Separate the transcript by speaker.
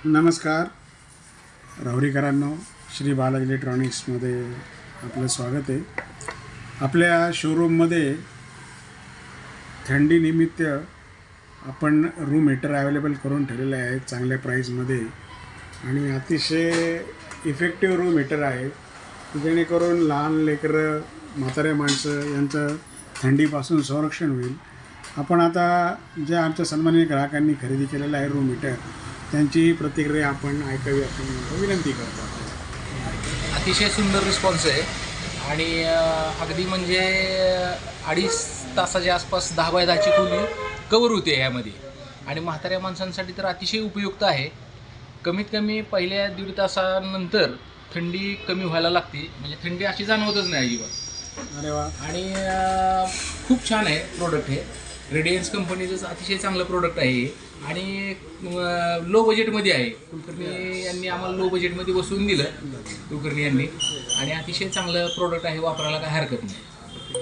Speaker 1: नमस्कार राहुरीकरांनो, श्री बाला इलेक्ट्रॉनिक्समध्ये आपलं स्वागत आहे. आपल्या शोरूममध्ये थंडीनिमित्त आपण रूम हीटर अवेलेबल करून ठेवलेले आहेत चांगल्या प्राईजमध्ये आणि अतिशय इफेक्टिव्ह रूम हीटर आहे, जेणेकरून लहान लेकरं, म्हातारे माणसं यांचं थंडीपासून संरक्षण होईल. आपण आता ज्या आमच्या सन्माननीय ग्राहकांनी खरेदी केलेलं आहे रूम हीटर, त्यांची प्रतिक्रिया आपण ऐकावी आपण विनंती करतो.
Speaker 2: अतिशय सुंदर रिस्पॉन्स आहे आणि अगदी म्हणजे 2.5 तासाच्या आसपास 10 बाय 10ची खोली कवर होते ह्यामध्ये आणि म्हाताऱ्या माणसांसाठी तर अतिशय उपयुक्त आहे. कमीत कमी पहिल्या 1.5 तासानंतर थंडी कमी व्हायला लागते, म्हणजे थंडी अशी जाणवतच नाही अजिबात.
Speaker 1: अरे वा.
Speaker 2: आणि खूप छान आहे प्रोडक्ट हे. रेडियन्स कंपनीचं अतिशय चांगलं प्रोडक्ट आहे आणि लो बजेटमध्ये आहे. कुलकर्णी यांनी आम्हाला लो बजेटमध्ये बसवून दिलं, कुलकर्णी यांनी, आणि अतिशय चांगलं प्रोडक्ट आहे, वापरायला काय हरकत नाही.